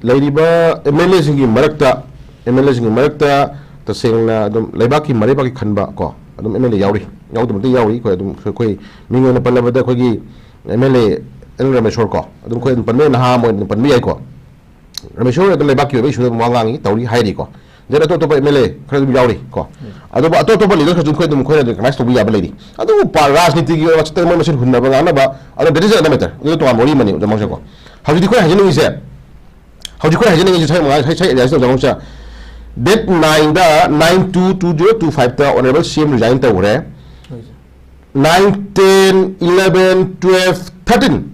Ladiba MLA singi marakta MLA singi marakta tasengna adum laibaki maribaki khanba ko adum MLA yauri yaudum ti yauri ko adum koi mingona palabada kogi MLA El Rameshwar ko adum koi panme na ha mo panme ai ko Rameshwar adum laibaki be shu wangangi tauri hairi ko jera to MLA khara dum yauri ko adu ba to leader khajum koi dum koi recognize to ya baledi adu par rajniti gi wachta mo machine hunna ba na ba adu that is another matter adu to amori mani da mangsa ko hawji koi hajinu ise hawji koi hajinu gi sai mo sai ya so jamongsa date 9 da 9/2/2025 ta honorable CM resign ta ore 9 10 11 12 13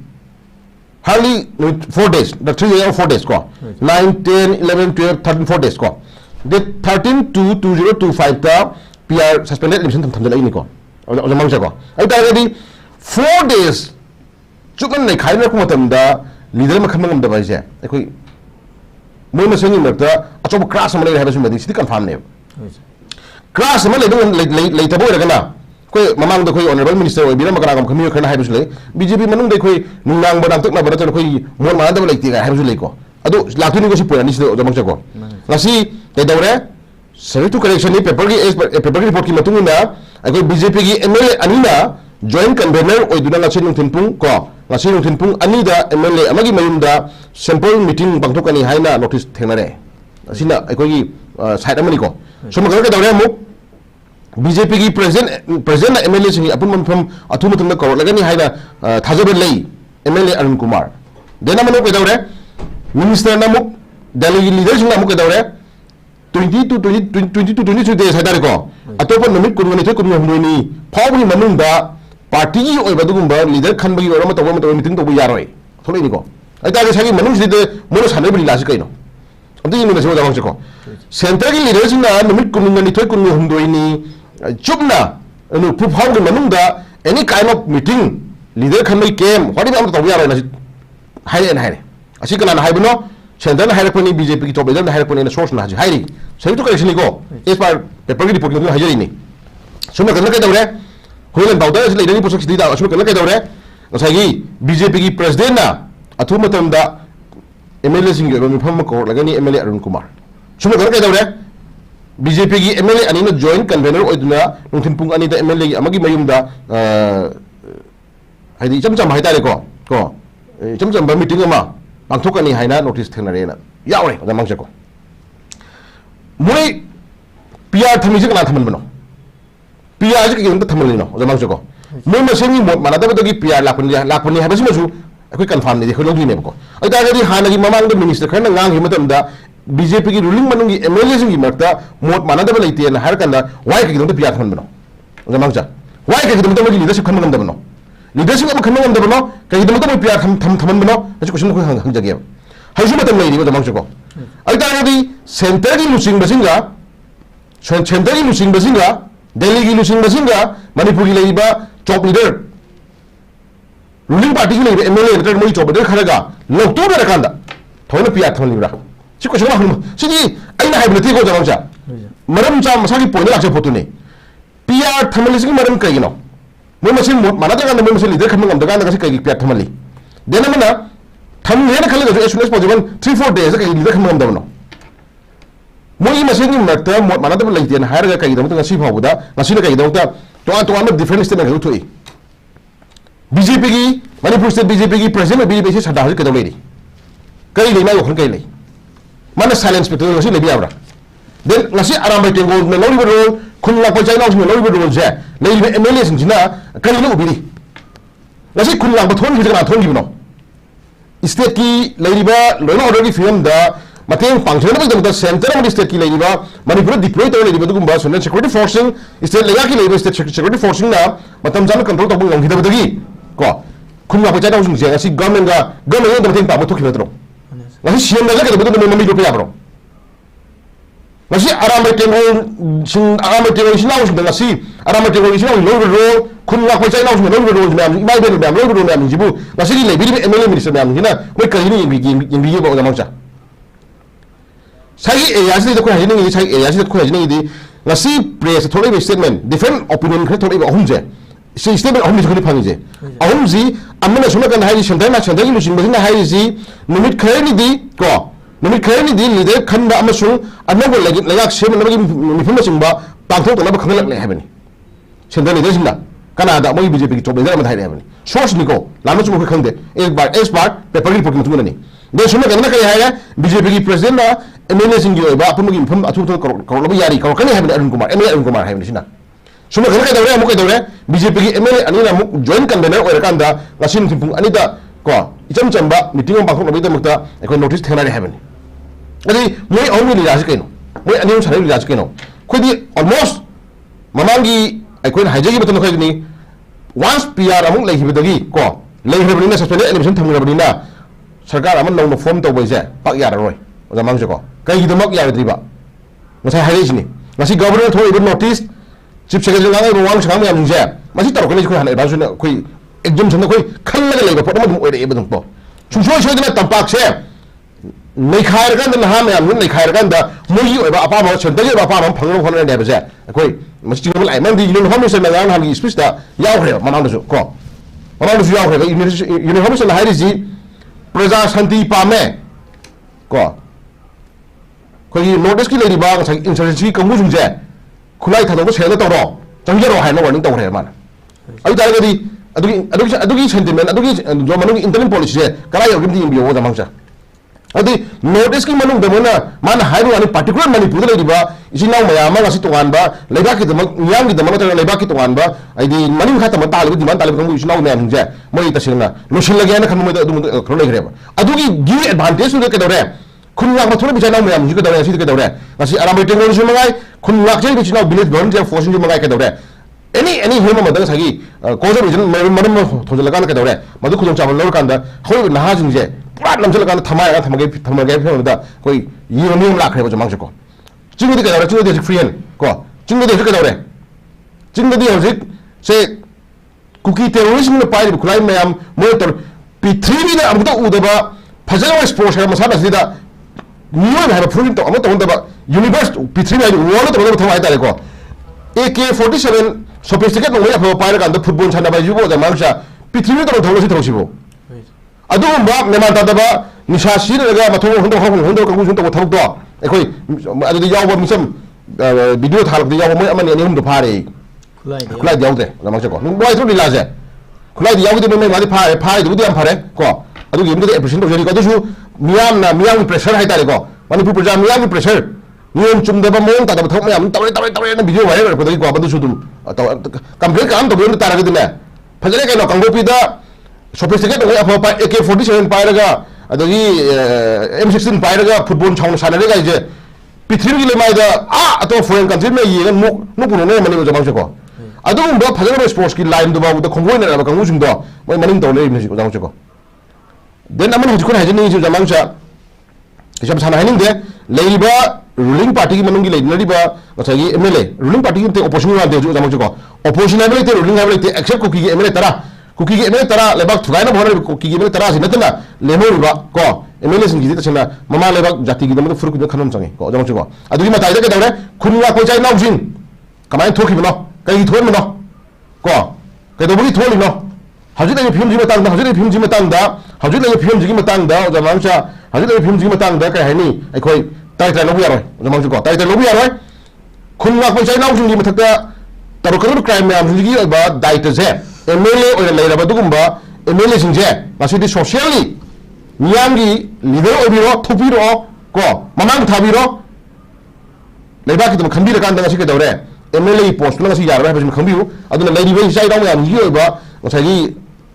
hardly 4 days the 3 or 4 days ko 9 10 11 12 13 4 days ko date 13/2/2025 ta PR suspended election tham jala ini ko jamang sa ko ai ta gadi 4 days chukan nei khaina ko matam da leader ma khamang da bai je ai moi ma sengi merta achob crash ma le ha basum di sidi confirm ne crash ma le tabo ra kana koi mamang da koi honorable minister oi bira ma kana kam khami khana ha basule BJP manung dai koi nungang ba tak na ba ta koi mon ma da ba le ti ga ha basule ko adu laktu ni ko si poani si jamang ko ngasi te daure service correction ni paper report ki matung na koi BJP ki MLA anina joint convener oi duna ngasi nung thinpung ko ngasi nung thinpung ani da MLA amagi mayum da sample meeting bangthokani haina notice thenare asina koi side amani ko so ma ka daure mu BJP ki president MLA singi apun manfam athum tum ko lagani haina thajabe lei MLA Arun Kumar dena mano ko daure minister na mu Delhi leader singa mu ko daure 22 days hadare ko atopa namit kunwani the kunwa humni phawni manung da party gi oi badugum ba leader khan bagi ora ma tawa meeting to bu yaroi thole ni ko ai ta sagi manung sidi mono sanai bali lasi kaino amti ni meso da ko center gi leader singa namit kunwani the kunwa humdoi ni chupna anu pu phawni manung da any kind of meeting leader khan bagi kem hodi ba to bu yaroi na hai en hai asi kana hai bno center na hai rakoni BJP ki top leader na hai rakoni na source na haji hai sai to correction ni ko es par paper gi report ni hajari ni suma kana ka daure hoilan bawda is leader ni posok sidi da suma kana ka daure ngasai BJP ki president na athu matam da MLA sing yo mi pham ko lagani MLA Arun Kumar suma kana ka daure BJP ki MLA ani na joint convener oiduna nungthin pung ani da MLA amagi mayum da haidi chamcham haidare ko chamcham ba meeting ama bangthokani haina notice thenare na yaure da mangse ko moi PR thami je kana thaman bano PR je ki yunda thamal ni no da mangse ko moi ma sengi mo mana da gi PR lakpani ha basu masu akoi confirm ni de kholo gi ne ko ai ta ga di hana gi mamang da minister khana ngang hi matam da BJP ki ruling manung gi MLA sing gi marta mot mana da laite na har kanda why ki yunda PR thaman bano da mangsa why ki yunda gi leadership khan ngam da bano leadership am khan ngam da bano ka yunda mo PR thaman bano achi question ko hang jage haisu matam lai ni da mangse ko ai ta ga di center gi lusing basinga center gi lusing basinga Delhi ki lusing basinga Manipur ki leiba top leader ruling party ki leiba MLA leader moi top leader kharaga lokto da rakanda thoina PR thon libra chi ko shoma hum sigi aina haibna ti ko jamamcha maram cha masagi poina lakcha photune PR thamali sigi maram kai no moi masin mana da moi masin leader khamang am da ga kai PR thamali dena mana tham ne khalaga as soon as possible 3-4 days kai leader khamang am da no moi masin marta mana da laite na har ga kai da mutan si phawda ngasi kai da to ama different state na thoi BJP ki Manipur state BJP ki president BJP se sada ha ka da lei kai lei mai khon kai lei mana silence pe to ngasi le biabra then ngasi aram bai tengo na lori bro khun la ko chai na usme lori bro je lei MLA sing jina kai no ubiri ngasi khun la ba thon gi na thon gi no state ki lei ba loina order ki film da mateng pangchana ba da center of state ki leiba Manipur deploy to leiba dugumba sunan security forcing state lega ki leiba state security forcing na matam jana control to bung ngida badagi ko khumna ba chana usung je asi government da mateng pa mo thokhi batro ngasi CM da ga da mo mi do pa bro ngasi arama tengo sing arama tengo sina usung da ngasi arama tengo sina lo ro khumna ko chana usung lo ro nam mai be nam lo ro nam jibu ngasi ki leibi MLA minister nam hina ko kai ni bi ba da mangcha Sagi AIC da ko hajini ni sagi AIC da ko hajini di ngasi press thole be statement different opinion khe thole be ahum je si statement ahum ni phangi je ahum ji amna suna kan haji shantai na shantai lu sing basina haji ji numit khe ni di ko नुमित खरनी the leader खंबा अमसुंग अनब लेगाक सेमनबगी मिफम Simba पांथोकनब खंगलकले हैबनी central leader सिंना Kannada मोई BJP की top leader अमथाइ हैबनी source निको लामचु मुख खंगदे एक बार paper की report मतुंगनी दे सुन गना कय है बीजेपी की प्रेसिडेंट ना एमएलए सिंग की ओबा अपमगी मिफम अथु करोलब यारी करोकनी हैबनी अरुण कुमार एमएलए अरुण कुमार हैबनी सिना सुन गना कय दौरे अमुक दौरे बीजेपी की एमएलए अनिना अमुक जॉइन कन्वेनर ओरकांदा ngasiन थिंपुंग अनिदा को इचम चंबा मीटिंग में पाखोक नबीदा मुक्ता एको नोटिस थेनारे हैबनी अदि मोय ओनली लीलाज केनो मोय अनियम सारे लीलाज केनो खोदि ऑलमोस्ट ममांगी अखोइन हाइजेगी बतन खोइनी वंस पीआर अमुक लेहिबदगी को लेहिबनिना सस्पेंडेड एलिमिनेशन थमगबनिना सरकार अमन नौनो फॉर्म तौबैसे पाक याररोय ओजामांगसे को कईगिदमक यारद्रिबा ngасai हाइरेजनी ngasi गवर्नर थोइबो नोटिस चीफ सेक्रेटरी ngai वांग सांग यामजे मसि तरोकनि खो हाने एडवांस ने खोइ एग्जाम छन खोइ खल्लगा लेबा पोट मदुम ओइरे एबदुम पो सुसोय सोयदना तंपाक से नैखायर गन नहा मयाम नैखायर गन दा मोगी ओइबा अपाम सेंटरल अपाम फंगनो होने ने बजे खोइ मसि चिगम लाइ मन दी यूनिफॉर्म से नगान हागी स्पीच दा यावरे मनांदसु को मनांदसु यावरे यूनिफॉर्म से हाइरिजी प्रजा शांति पामे को खोइ नोटिस की लेरिबा इंसर्जेंसी कंगु जुंजे खुलाई थादो सेल तौरो चंगेरो हाइनो वार्निंग तौरे मान अदु तारगदी अदुगी सेंटिमेंट अदुगी जो मनुंग इंटरनल पॉलिसी से करा योगिम दी बियो जमांगसा अदि नोटिस की मनुंग दमना मान हाइरो अनि पर्टिकुलर मणिपुर लेरिबा इसी नाउ मयामा गसी तोगानबा लेबा की दमक नियाम की दमक तर लेबा की तोगानबा आइदी मनिंग खा तम तालबि दिमान तालबि कंगु इसी नाउ मयाम जे मोइ तसिना लोशन लगे ना खन मोइ अदु खरो लेग्रेबा अदुगी गी एडवांटेज सुदे केदोरे खुनलाक मथुर बिचानाउ मयाम जी केदोरे सी केदोरे गसी अराम टेक्नोलॉजी मंगाई खुनलाक जे बिचानाउ विलेज वॉलंटियर फोर्स जी मंगाई केदोरे एनी हिम मदन सगी कोज रीजन मरम थोजलकान केदोरे मदु खुदों चावल लौर कांदा होय नहा जिंजे पूरा नमजलकान थमाय थमगे फेमदा कोई यूनियम लाखरेबो जमांगसे को चिंगदि केदोरे चिंगदि फ्रीएन को चिंगदि केदोरे चिंगदि हजिक से कुकी टेररिज्म ने पाइ खुलाई मयाम मोटर पृथ्वी ने अमुत उदबा फजल एक्सपोज है मसाला सिदा नियो है प्रूविंग तो अमुत होंदबा यूनिवर्स पृथ्वी है वॉल तो थमाय तारे को AK-47 सोफिस्टिकेट नोंगे अफो पाइर कांद फुटबॉल सानबा युबो जमांगसा पृथ्वी तो थौलसी थौसिबो अदुगुंबा नेमान तादबा निशा सिरगा मथो होंदो कंगु जुन तो थौदो एखोइ अदुदि यावबो मिसम वीडियो थालबदि यावबो मोय अमनि अनिहुम दो फारे खुलाई यावदे जमांगसा को नुं बोय थु लिलाजे खुलाई यावदि मोय मादि फारे दुदि याम फारे को अदुगि इमदि एप्रिशिएट तौजरि को दुसु मियाम की प्रेशर हाइ तारे को मणिपुर प्रजा मियाम की प्रेशर नियम चुमदबा मोंग तादबा थौक मयाम तवरे वीडियो वायरल करपदि को बदु सुदुम कंप्लीट काम तो बिन तारगदिने फजरे केनो कंगोपीदा सोफिस्टिकेट नोंगे अफो AK-47 पाइरगा अदगी M16 पाइरगा फुटबॉल छाउन सानरे गाइजे पृथ्वी की लेमाइदा अतो फॉरेन कंट्री में ये नु पुनो मनि जमांगसे को अदुम बो फजरे स्पोर्ट्स की लाइन दुबा उद खंगोइन रबा कंगु जुंदो मोय मनिंग तौले मिसि को जमांगसे को देन अमन हुजकुन हाइजनि जु जमांगसा किसम साना हाइनिंग दे लेरिबा रूलिंग पार्टी की मनुंगी लेनरिबा गसागी एमएलए रूलिंग पार्टी की ओपोजिशन वादे जो जमांगसे को ओपोजिशन है लेते रूलिंग है लेते एक्सेप्ट कुकी के एमएलए तरा कुकी के एमएलए तरा लेबाक थुगाइना भोर कुकी के एमएलए तरा सिनतना लेमोरिबा को एमएलए सिंगी तसना ममा लेबाक जाति की दमद फुरुक खनम चंगे को जमांगसे को अदुगी मताइदा के दौरे खुनला कोचाइ नाउजिन कमाय थोखिबनो कई थोरमनो को कदोबगी थोलिनो हजिद ले फिल्म जी मतंग हजिद फिल्म जी मतंग हजिद ले फिल्म जी मतंग जमांगसा हजिद ले फिल्म जी मतंग कय हाइनी अखोइ ताइतरा लोबु यारोय जमांगसे को ताइतरा लोबु यारोय खुनला कोचाइ नाउजिन मथकता तरुकन क्राइम मैम जी बा दायित्व से एमएलए और लेरबा दुगुंबा एमएलए सिंजे मासिदि सोशली मियामगी लीडर ओबिरो थुपिरो को ममांग थाबिरो लेबा की तुम खंबीर कांदा गसी के दौरे एमएलए पोस्ट न गसी यारबा बजम खंबिउ अदुना लेरिबे साइ दाउ याम जी ओबा गसागी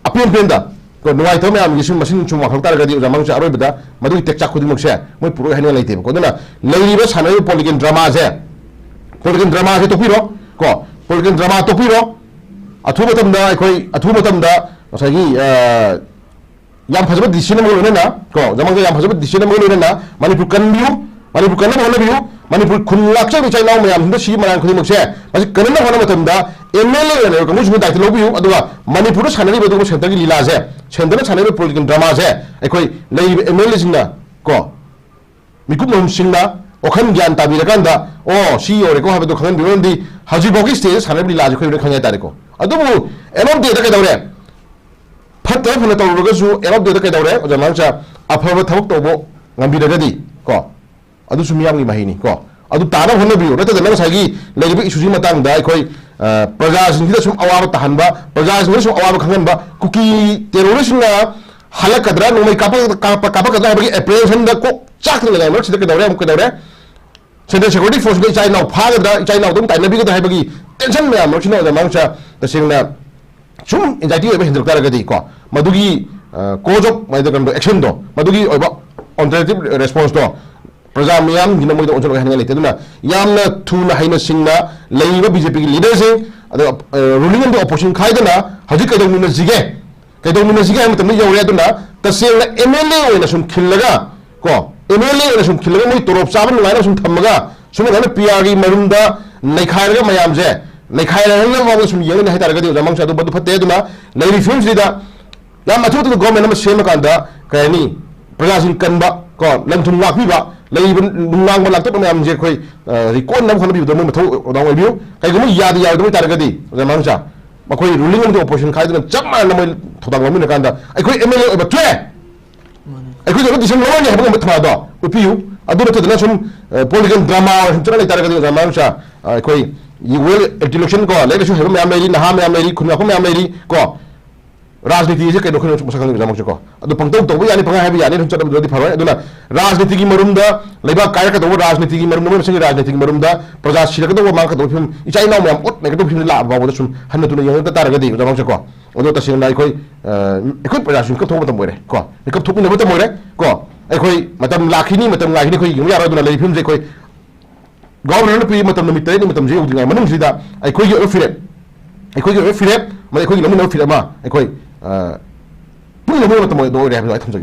अपेन पेंदा को नुवाइ तो मैम गिसु मसिन चुम वाखल तारगदि जमांगसा अरोबदा मदु टेक्चा खुदिमक से मोय पुरो हानि लाइते को दुना लेरिबे सानै पॉलिटिकल ड्रामा से तोपिरो को पॉलिटिकल ड्रामा तोपिरो अथुबतमदा अखोइ अथुबतमदा गसागी याम फजब डिसिजन मो लेना को जमांगसा याम फजब डिसिजन मो लेना मणिपुर कन्ना होनबिउ मणिपुर खुनलाक्से बिचाइ नाउ मयाम हिंद सी मरान खुदिमक से मसि कन्ना होना मतमदा एमएलए ने कमु जुम दायित्व लोबिउ अदुगा मणिपुर सानरि बदु सेंटर की लीला से सेंटर सानरि पॉलिटिकल ड्रामा से अखोइ लेइ एमएलए सिंना को मिकुम नम सिंना ओखन ज्ञान ताबिरकांदा ओ सी ओरेको हाबदो खंगन बिरोंदी हजिबोगी स्टेज सानरि लीला जे खोइ खंगे तारेको अदुबु एनोम दे के दौरे फत्ते फने तौरगसु एनोम दे के दौरे जमांगसा अफब थबक तोबो ngambiragadi ko adu sum yang ni mahini ko adu tana hona biu nata da nang sagi leibi isuji matang da khoi praja sing da sum awa tahan ba praja sing sum awa khangan ba kuki terrorist na halakadra no mai kapa kadra ba apprehension da ko chak ni la no sida ke dawre am ke dawre Central Security Force ga China phagada China dum tai nabi ga da bagi tension me am chino da mangcha da singna sum anxiety ba hinduk tar ga di ko madugi cause of mai da kan action do madugi oiba alternative response do praja miyam gina moi da onchol ga hanga lete duna yamna thuna haina singna leiba BJP gi leader sing ada ruling and opposition khai dana haji kai dong mina jige am tamni yore duna ta singna MLA oina sum khillaga ko MLA oina sum khillaga moi torop saban laina sum thamaga sum ga PR gi marunda naikhairaga mayam je naikhairaga ma sum yeng hai targa di jamang sa do badu fatte duna nei reforms dida yam mathu to government am sema kanda kayani praja sing kanba ko lang thum wak bi ba leiben nungang ba lakto mayam je khoi record nam khon bi do mo mathu dong oi biu kai gum ya di ya do targa di jamang sa ma khoi ruling and opposition khai duna chama na moi thodang mi na kanda ai khoi MLA ba twe ai khoi do disem lo ni ha ba thma do upiu adu to na sum political drama sum chara targa di jamang sa ai khoi you will election ko le su hebe mayam meri na ha mayam meri khunwa ko mayam meri ko राजनीति से कई लोग मसखन जामक को अदु पंगतौ तो यानी पंगा है यानी चट दि फरवा अदुना राजनीति की मरुमदा लेबा काय का तो राजनीति की मरुम में संग राजनीति की मरुमदा प्रजा शिरक तो मां का तो फिल्म इचाई नाउ में उत ने तो फिल्म ला बाबो सुन हन तुन यंग ता तारगदि जामक को अदु तसिन नाइ कोई एकोई प्रजा सुन का थोब त मोरे को एकप थोप ने बत मोरे को एकोई मतम लाखिनी मतम लाखिनी कोई यंग यारो दुना ले फिल्म जे कोई गवर्नमेंट पी मतम नमित तरे मतम जे उदिंगा मनम सिदा एकोई यो फिरेप एकोई मै एकोई नमु नो फिरेमा एकोई पुन नमु मतम दो रे हम